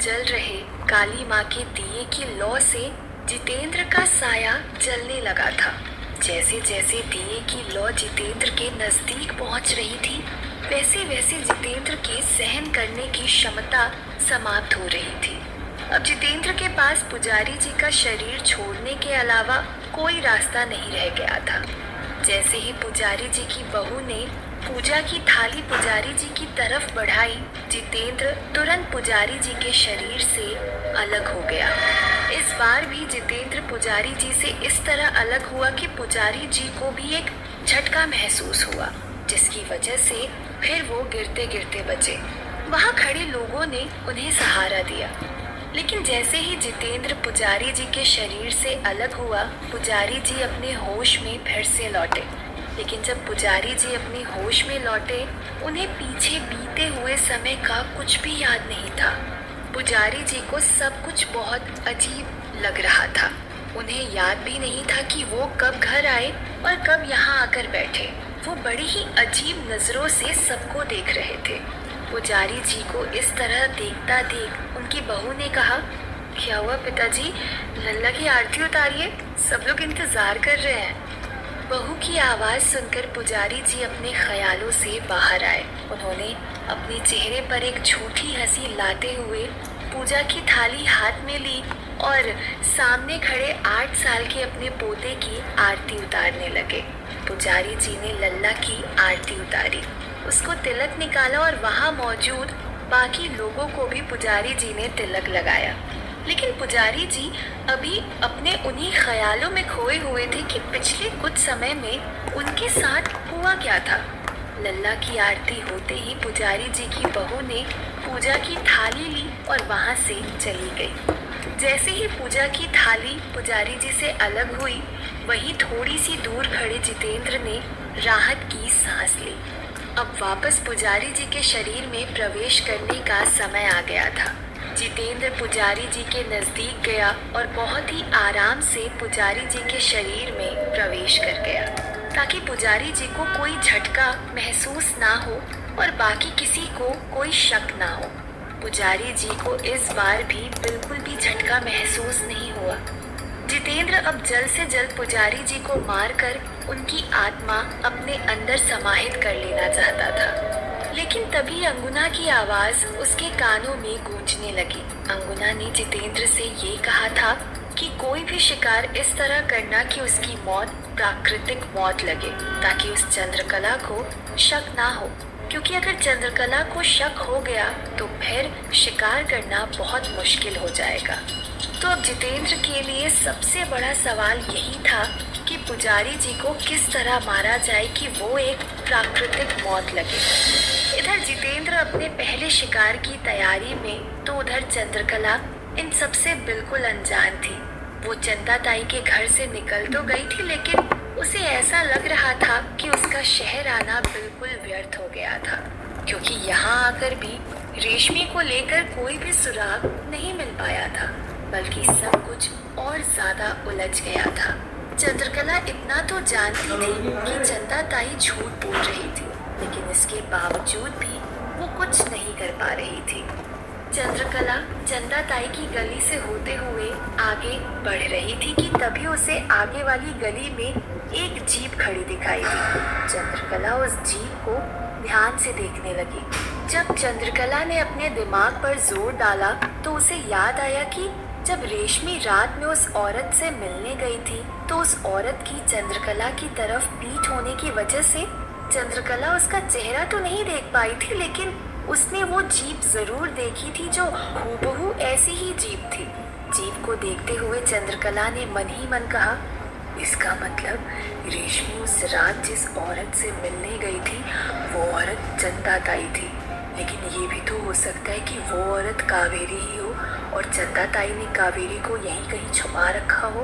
जल रहे काली माँ के दिए की लौ से जितेंद्र का साया जलने लगा था। जैसे जैसे दिए की लौ जितेंद्र के नजदीक पहुंच रही थी, वैसे वैसे जितेंद्र के सहन करने की क्षमता समाप्त हो रही थी। अब जितेंद्र के पास पुजारी जी का शरीर छोड़ने के अलावा कोई रास्ता नहीं रह गया था। जैसे ही पुजारी जी की बहू ने पूजा की थाली पुजारी जी की तरफ बढ़ाई, जितेंद्र तुरंत पुजारी जी के शरीर से अलग हो गया। इस बार भी जितेंद्र पुजारी जी से इस तरह अलग हुआ कि पुजारी जी को भी एक झटका महसूस हुआ, जिसकी वजह से फिर वो गिरते गिरते बचे। वहाँ खड़े लोगों ने उन्हें सहारा दिया, लेकिन जैसे ही जितेंद्र पुजारी जी के शरीर से अलग हुआ, पुजारी जी अपने होश में फिर से लौटे। लेकिन जब पुजारी जी अपने होश में लौटे, उन्हें पीछे बीते हुए समय का कुछ भी याद नहीं था। पुजारी जी को सब कुछ बहुत अजीब लग रहा था। उन्हें याद भी नहीं था कि वो कब घर आए और कब यहाँ आकर बैठे। वो बड़ी ही अजीब नजरों से सबको देख रहे थे। पुजारी जी को इस तरह देखता देख उनकी बहू ने कहा, क्या हुआ पिताजी, लल्ला की आरती उतारिए, सब लोग इंतजार कर रहे हैं। बहू की आवाज़ सुनकर पुजारी जी अपने ख्यालों से बाहर आए। उन्होंने अपने चेहरे पर एक झूठी हंसी लाते हुए पूजा की थाली हाथ में ली और सामने खड़े 8 साल के अपने पोते की आरती उतारने लगे। पुजारी जी ने लल्ला की आरती उतारी, उसको तिलक निकाला और वहाँ मौजूद बाकी लोगों को भी पुजारी जी ने तिलक लगाया। लेकिन पुजारी जी अभी अपने उन्हीं ख्यालों में खोए हुए थे कि पिछले कुछ समय में उनके साथ हुआ क्या था। लल्ला की आरती होते ही पुजारी जी की बहू ने पूजा की थाली ली और वहाँ से चली गई। जैसे ही पूजा की थाली पुजारी जी से अलग हुई, वहीं थोड़ी सी दूर खड़े जितेंद्र ने राहत की सांस ली। अब वापस पुजारी जी के शरीर में प्रवेश करने का समय आ गया था। जितेंद्र पुजारी जी के नजदीक गया और बहुत ही आराम से पुजारी जी के शरीर में प्रवेश कर गया, ताकि पुजारी जी को कोई झटका महसूस ना हो और बाकी किसी को कोई शक ना हो। पुजारी जी को इस बार भी बिल्कुल भी झटका महसूस नहीं हुआ। जितेंद्र अब जल्द से जल्द पुजारी जी को मारकर उनकी आत्मा अपने अंदर समाहित कर लेना चाहता था। लेकिन तभी अंगुना की आवाज उसके कानों में गूंजने लगी। अंगुना ने जितेंद्र से ये कहा था कि कोई भी शिकार इस तरह करना कि उसकी मौत प्राकृतिक मौत लगे, ताकि उस चंद्रकला को शक ना हो, क्योंकि अगर चंद्रकला को शक हो गया तो फिर शिकार करना बहुत मुश्किल हो जाएगा। तो अब जितेंद्र के लिए सबसे बड़ा सवाल यही था कि पुजारी जी को किस तरह मारा जाए कि वो एक प्राकृतिक मौत लगे। इधर जितेंद्र अपने पहले शिकार की तैयारी में, तो उधर चंद्रकला इन सबसे बिल्कुल अनजान थी। वो चंदा ताई के घर से निकल तो गई थी, लेकिन उसे ऐसा लग रहा था कि उसका शहर आना बिल्कुल व्यर्थ हो गया था, क्योंकि यहाँ आकर भी रेशमी को लेकर कोई भी सुराग नहीं मिल पाया था, बल्कि सब कुछ और ज्यादा उलझ गया था। चंद्रकला इतना तो जानती थी कि चंदा ताई झूठ बोल रही थी, लेकिन इसके बावजूद भी वो कुछ नहीं कर पा रही थी। चंद्रकला चंदा ताई की गली से होते हुए आगे बढ़ रही थी कि तभी उसे आगे वाली गली में एक जीप खड़ी दिखाई दी। चंद्रकला उस जीप को ध्यान से देखने लगी। जब चंद्रकला ने अपने दिमाग पर जोर डाला तो उसे याद आया कि जब रेशमी रात में उस औरत से मिलने गई थी, तो उस औरत की चंद्रकला की तरफ पीठ होने की वजह से चंद्रकला उसका चेहरा तो नहीं देख पाई थी, लेकिन उसने वो जीप जरूर देखी थी जो हूबहू ऐसी ही जीप थी। जीप को देखते हुए चंद्रकला ने मन ही मन कहा, इसका मतलब रेशमी उस रात जिस औरत से मिलने गई थी वो औरत चंदा ताई थी। लेकिन ये भी तो हो सकता है कि वो औरत कावेरी ही हो और चंदा ताई ने कावेरी को यहीं कहीं छुपा रखा हो।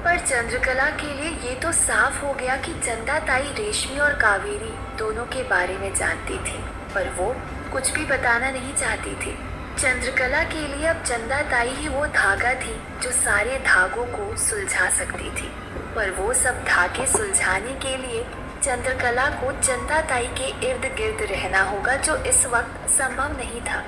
पर चंद्रकला के लिए ये तो साफ हो गया कि चंदा ताई रेशमी और कावेरी दोनों के बारे में जानती थी, पर वो कुछ भी बताना नहीं चाहती थी। चंद्रकला के लिए अब चंदा ताई ही वो धागा थी जो सारे धागों को सुलझा सकती थी, पर वो सब धागे सुलझाने के लिए चंद्रकला को चंदा ताई के इर्द गिर्द रहना होगा, जो इस वक्त संभव नहीं था,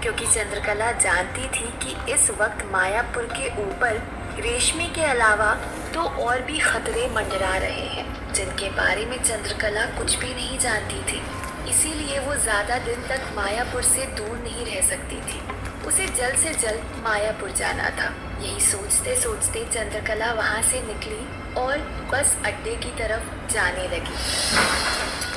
क्योंकि चंद्रकला जानती थी कि इस वक्त मायापुर के ऊपर रेशमी के अलावा तो और भी खतरे मंडरा रहे हैं जिनके बारे में चंद्रकला कुछ भी नहीं जानती थी। इसीलिए वो ज्यादा दिन तक मायापुर से दूर नहीं रह सकती थी। उसे जल्द से जल्द मायापुर जाना था। यही सोचते सोचते चंद्रकला वहां से निकली और बस अड्डे की तरफ जाने लगी।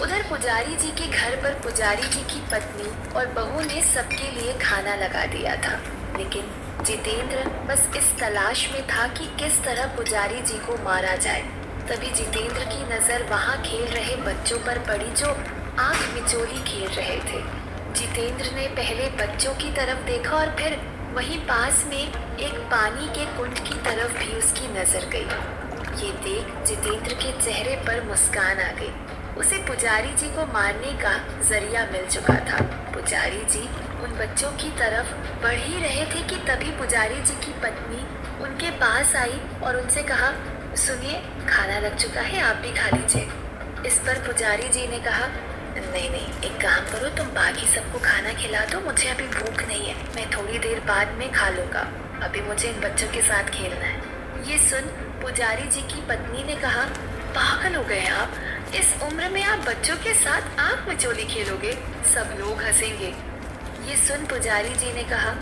उधर पुजारी जी के घर पर पुजारी जी की पत्नी और बहू ने सबके लिए खाना लगा दिया था, लेकिन जितेंद्र बस इस तलाश में था कि किस तरह पुजारी जी को मारा जाए। तभी जितेंद्र की नजर वहां खेल रहे बच्चों पर पड़ी जो आंख मिचोली खेल रहे थे। जितेंद्र ने पहले बच्चों की तरफ देखा और फिर वहीं पास में एक पानी के कुंड की तरफ भी उसकी नजर गई। ये देख जितेंद्र के चेहरे पर मुस्कान आ गई। उसे पुजारी जी को मारने का जरिया मिल चुका था। पुजारी जी उन बच्चों की तरफ बढ़ ही रहे थे कि तभी पुजारी जी की पत्नी उनके पास आई और उनसे कहा, सुनिए, खाना लग चुका है, आप भी खा लीजिए। इस पर पुजारी जी ने कहा, नहीं नहीं, एक काम करो, तुम बाकी सबको खाना खिला दो, मुझे अभी भूख नहीं है, मैं थोड़ी देर बाद में खा लूँगा, अभी मुझे इन बच्चों के साथ खेलना है। ये सुन पुजारी जी की पत्नी ने कहा, पागल हो गए आप, इस उम्र में आप बच्चों के साथ आंख मिचोली खेलोगे, सब लोग हंसेंगे। ये सुन पुजारी जी ने कहा,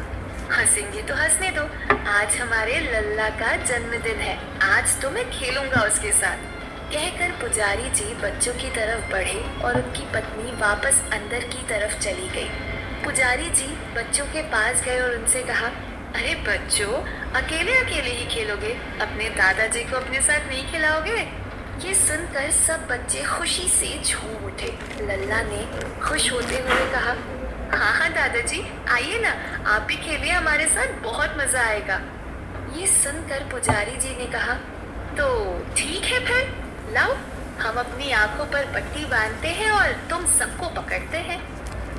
हंसेंगे तो हंसने दो, आज हमारे लल्ला का जन्मदिन है, आज तो मैं खेलूंगा उसके साथ। कहकर पुजारी जी बच्चों की तरफ बढ़े और उनकी पत्नी वापस अंदर की तरफ चली गई। पुजारी जी बच्चों के पास गए और उनसे कहा, अरे बच्चों, अकेले अकेले ही खेलोगे, अपने दादाजी को अपने साथ नहीं खिलाओगे? ये सुनकर सब बच्चे खुशी से झूम उठे। लल्ला ने खुश होते हुए कहा, हाँ हाँ दादाजी, आइए ना, आप भी खेलिए हमारे साथ, बहुत मजा आएगा। ये सुनकर पुजारी जी ने कहा, तो ठीक है फिर, लाओ हम अपनी आंखों पर पट्टी बांधते हैं और तुम सबको पकड़ते हैं।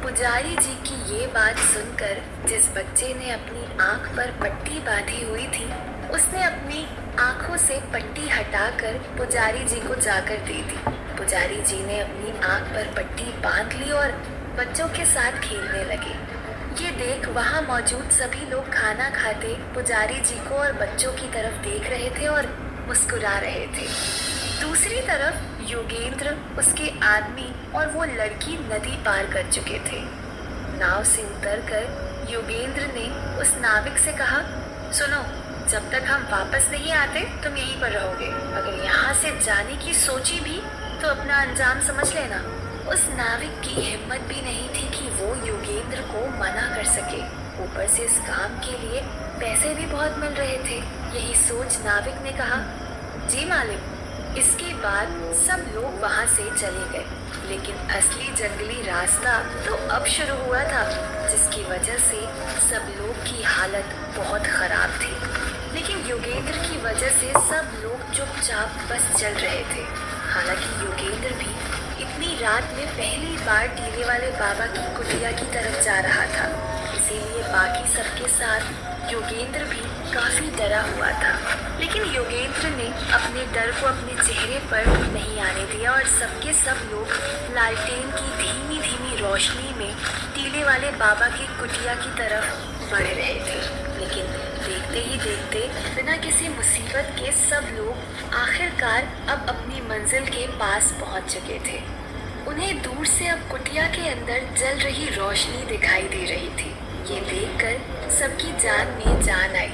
पुजारी जी की ये बात सुनकर जिस बच्चे ने अपनी आंख पर पट्टी बांधी हुई थी, उसने अपनी आंखों से पट्टी हटाकर पुजारी जी को जाकर दे दी। पुजारी जी ने अपनी आंख पर पट्टी बांध ली और बच्चों के साथ खेलने लगे। ये देख वहाँ मौजूद सभी लोग खाना खाते पुजारी जी को और बच्चों की तरफ देख रहे थे और मुस्कुरा रहे थे। दूसरी तरफ योगेंद्र, उसके आदमी और वो लड़की नदी पार कर चुके थे। नाव से उतरकर योगेंद्र ने उस नाविक से कहा, सुनो, जब तक हम वापस नहीं आते तुम यहीं पर रहोगे, अगर यहाँ से जाने की सोची भी तो अपना अंजाम समझ लेना। उस नाविक की हिम्मत भी नहीं थी कि वो योगेंद्र को मना कर सके, ऊपर से इस काम के लिए पैसे भी बहुत मिल रहे थे। यही सोच नाविक ने कहा, जी मालिक। इसके बाद सब लोग वहाँ से चले गए, लेकिन असली जंगली रास्ता तो अब शुरू हुआ था, जिसकी वजह से सब लोग की हालत बहुत खराब थी। लेकिन योगेंद्र की वजह से सब लोग चुपचाप बस चल रहे थे। हालांकि योगेंद्र भी इतनी रात में पहली बार टीले वाले बाबा की कुटिया की तरफ जा रहा था, इसीलिए बाकी सबके साथ योगेंद्र भी काफी डरा हुआ था। लेकिन योगेंद्र ने अपने डर को अपने चेहरे पर नहीं आने दिया और सबके सब लोग लालटेन की धीमी धीमी रोशनी में टीले वाले बाबा की कुटिया की तरफ बढ़ रहे थे। लेकिन देखते ही देखते बिना किसी मुसीबत के सब लोग आखिरकार अब अपनी मंजिल के पास पहुंच चुके थे। उन्हें दूर से अब कुटिया के अंदर जल रही रोशनी दिखाई दे रही थी। ये देखकर सबकी जान में जान आई।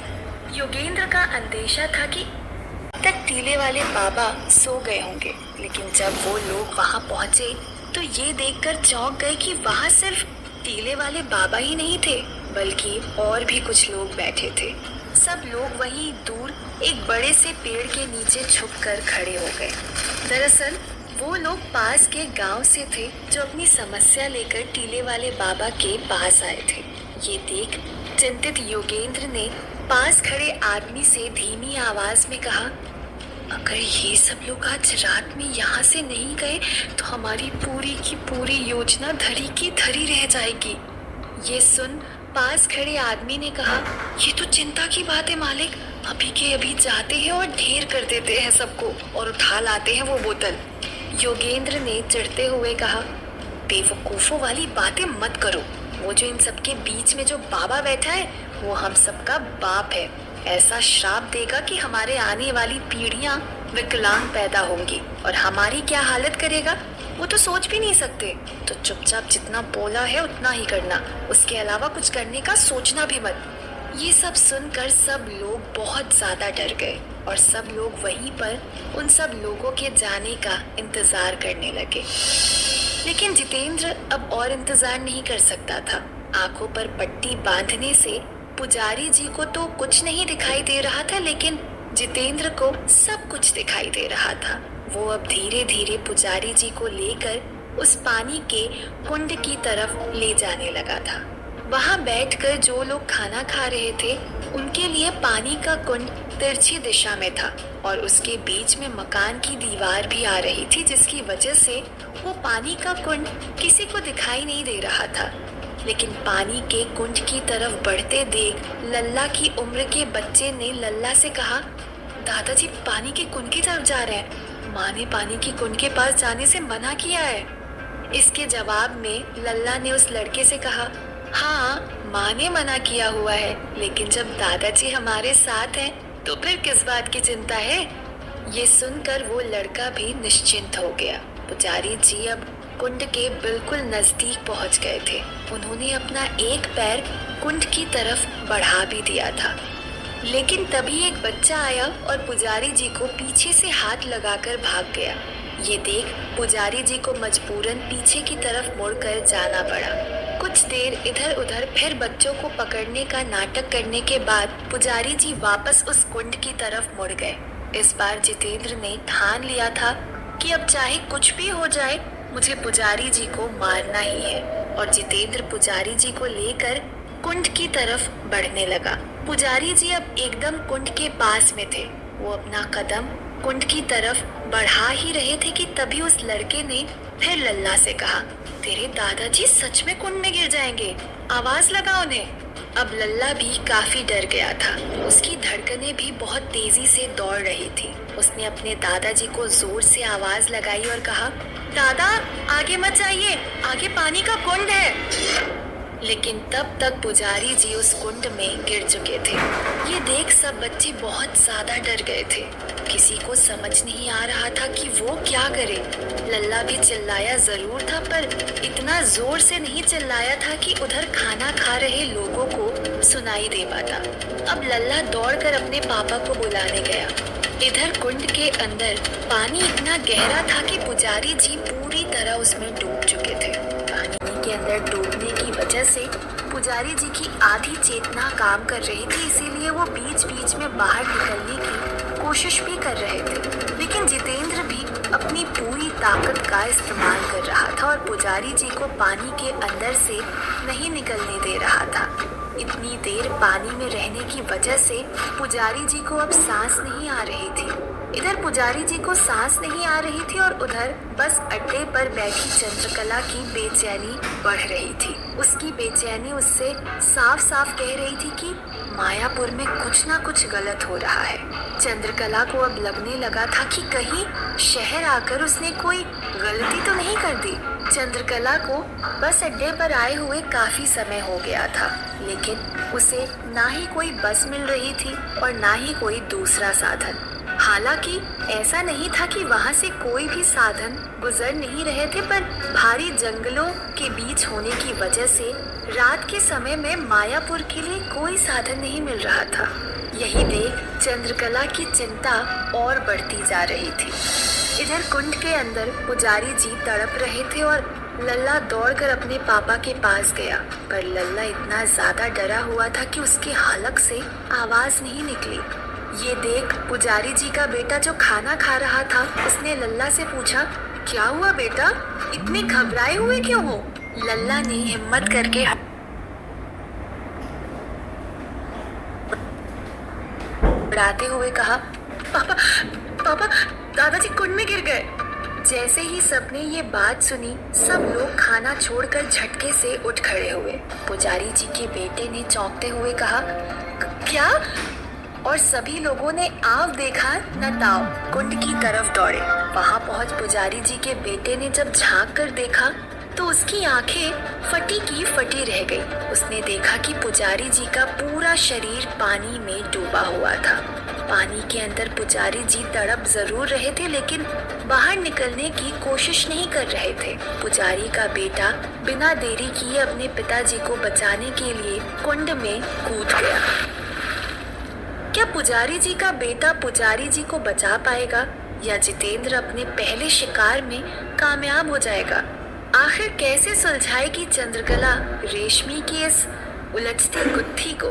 योगेंद्र का अंदेशा था कि अब तक टीले वाले बाबा सो गए होंगे, लेकिन जब वो लोग वहां पहुंचे तो ये देखकर चौंक गए कि वहां सिर्फ टीले वाले बाबा ही नहीं थे, बल्कि और भी कुछ लोग बैठे थे। सब लोग वहीं दूर एक बड़े से पेड़ के नीचे छुपकर खड़े हो गए। दरअसल वो लोग पास के गांव से थे जो अपनी समस्या लेकर टीले वाले बाबा के पास आए थे। ये देख चिंतित योगेंद्र ने पास खड़े आदमी से धीमी आवाज में कहा, अगर ये सब लोग आज रात में यहाँ से नहीं गए तो हमारी पूरी की पूरी योजना धरी की धरी रह जाएगी। ये सुन पास खड़े आदमी ने कहा, ये तो चिंता की बात है मालिक, अभी के अभी जाते हैं और ढेर कर देते हैं सबको और उठा लाते हैं वो बोतल। योगेंद्र ने चिढ़ते हुए कहा, बेवकूफों वाली बातें मत करो, वो जो इन सबके बीच में जो बाबा बैठा है वो हम सबका बाप है। ऐसा श्राप देगा कि हमारे आने वाली पीढ़ियां विकलांग पैदा होंगी और हमारी क्या हालत करेगा वो तो सोच भी नहीं सकते। तो चुपचाप जितना बोला है उतना ही करना, उसके अलावा कुछ करने का सोचना भी मत। ये सब सुनकर सब लोग बहुत ज्यादा डर गए और सब लोग वहीं पर उन सब लोगों के जाने का इंतजार करने लगे। लेकिन जितेंद्र अब और इंतजार नहीं कर सकता था। आंखों पर पट्टी बांधने से पुजारी जी को तो कुछ नहीं दिखाई दे रहा था, लेकिन जितेंद्र को सब कुछ दिखाई दे रहा था। वो अब धीरे धीरे पुजारी जी को लेकर उस पानी के कुंड की तरफ ले जाने लगा था। वहां बैठकर जो लोग खाना खा रहे थे उनके लिए पानी का कुंड तिरछी दिशा में था और उसके बीच में मकान की दीवार भी आ रही थी, जिसकी वजह से वो पानी का कुंड किसी को दिखाई नहीं दे रहा था। लेकिन पानी के कुंड की तरफ बढ़ते देख लल्ला की उम्र के बच्चे ने लल्ला से कहा, दादाजी पानी के कुंड की तरफ जा रहे हैं, माँ ने पानी के कुंड के पास जाने से मना किया है। इसके जवाब में लल्ला ने उस लड़के से कहा, हाँ माँ ने मना किया हुआ है, लेकिन जब दादाजी हमारे साथ हैं तो फिर किस बात की चिंता है। ये सुनकर वो लड़का भी निश्चिंत हो गया। पुजारी जी अब कुंड के बिल्कुल नजदीक पहुंच गए थे। उन्होंने अपना एक पैर कुंड की तरफ बढ़ा भी दिया था, लेकिन तभी एक बच्चा आया और पुजारी जी को पीछे से हाथ लगाकर भाग गया। ये देख पुजारी जी को मजबूरन पीछे की तरफ मुड़कर जाना पड़ा। कुछ देर इधर उधर फिर बच्चों को पकड़ने का नाटक करने के बाद पुजारी जी वापस उस कुंड की तरफ मुड़ गए। इस बार जितेंद्र ने ठान लिया था कि अब चाहे कुछ भी हो जाए मुझे पुजारी जी को मारना ही है, और जितेंद्र पुजारी जी को लेकर कुंड की तरफ बढ़ने लगा। पुजारी जी अब एकदम कुंड के पास में थे। वो अपना कदम कुंड की तरफ बढ़ा ही रहे थे कि तभी उस लड़के ने फिर लल्ला से कहा, तेरे दादाजी सच में कुंड में गिर जाएंगे, आवाज लगा उन्हें। अब लल्ला भी काफी डर गया था। उसकी धड़कनें भी बहुत तेजी से दौड़ रही थी। उसने अपने दादाजी को जोर से आवाज लगाई और कहा, दादा आगे मत जाइए, आगे पानी का कुंड है। लेकिन तब तक पुजारी जी उस कुंड में गिर चुके थे। ये देख सब बच्चे बहुत ज्यादा डर गए थे। किसी को समझ नहीं आ रहा था कि वो क्या करे। लल्ला भी चिल्लाया जरूर था, पर इतना जोर से नहीं चिल्लाया था कि उधर खाना खा रहे लोगों को सुनाई दे पाता। अब लल्ला दौड़कर अपने पापा को बुलाने गया। इधर कुंड के अंदर पानी इतना गहरा था कि पुजारी जी पूरी तरह उसमें डूब चुके थे। पानी के अंदर डूबने की वजह से पुजारी जी की आधी चेतना काम कर रही थी, इसीलिए वो बीच बीच में बाहर निकलने की कोशिश भी कर रहे थे। लेकिन जितेंद्र भी अपनी पूरी ताकत का इस्तेमाल कर रहा था और पुजारी जी को पानी के अंदर से नहीं निकलने दे रहा था। इतनी देर पानी में रहने की वजह से पुजारी जी को अब सांस नहीं आ रही थी। इधर पुजारी जी को सांस नहीं आ रही थी और उधर बस अड्डे पर बैठी चंद्रकला की बेचैनी बढ़ रही थी। उसकी बेचैनी उससे साफ साफ कह रही थी कि मायापुर में कुछ ना कुछ गलत हो रहा है। चंद्रकला को अब लगने लगा था कि कहीं शहर आकर उसने कोई गलती तो नहीं कर दी। चंद्रकला को बस अड्डे पर आए हुए काफी समय हो गया था, लेकिन उसे ना ही कोई बस मिल रही थी और ना ही कोई दूसरा साधन। हालांकि ऐसा नहीं था कि वहां से कोई भी साधन गुजर नहीं रहे थे, पर भारी जंगलों के बीच होने की वजह से रात के समय में मायापुर के लिए कोई साधन नहीं मिल रहा था। यही देख चंद्रकला की चिंता और बढ़ती जा रही थी। इधर कुंड के अंदर पुजारी जी तड़प रहे थे और लल्ला दौड़कर अपने पापा के पास गया, पर लल्ला इतना ज्यादा डरा हुआ था कि उसके हलक से आवाज नहीं निकली। ये देख पुजारी जी का बेटा जो खाना खा रहा था, उसने लल्ला से पूछा, क्या हुआ बेटा, इतने घबराए हुए क्यों हो? लल्ला ने हिम्मत करके बढ़ाते हुए कहा, पापा पापा दादाजी कुंड में गिर गए। जैसे ही सबने ये बात सुनी, सब लोग खाना छोड़कर झटके से उठ खड़े हुए। पुजारी जी के बेटे ने चौंकते हुए कहा, क्या? और सभी लोगों ने आव देखा न ताव कुंड की तरफ दौड़े। वहां पहुंच पुजारी जी के बेटे ने जब झांक कर देखा तो उसकी आंखें फटी की फटी रह गई। उसने देखा कि पुजारी जी का पूरा शरीर पानी में डूबा हुआ था। पानी के अंदर पुजारी जी तड़प जरूर रहे थे, लेकिन बाहर निकलने की कोशिश नहीं कर रहे थे। पुजारी का बेटा बिना देरी किए अपने पिताजी को बचाने के लिए कुंड में कूद गया। क्या पुजारी जी का बेटा पुजारी जी को बचा पाएगा या जितेंद्र अपने पहले शिकार में कामयाब हो जाएगा? आखिर कैसे सुलझाएगी चंद्रकला रेशमी की इस उलझती गुत्थी को?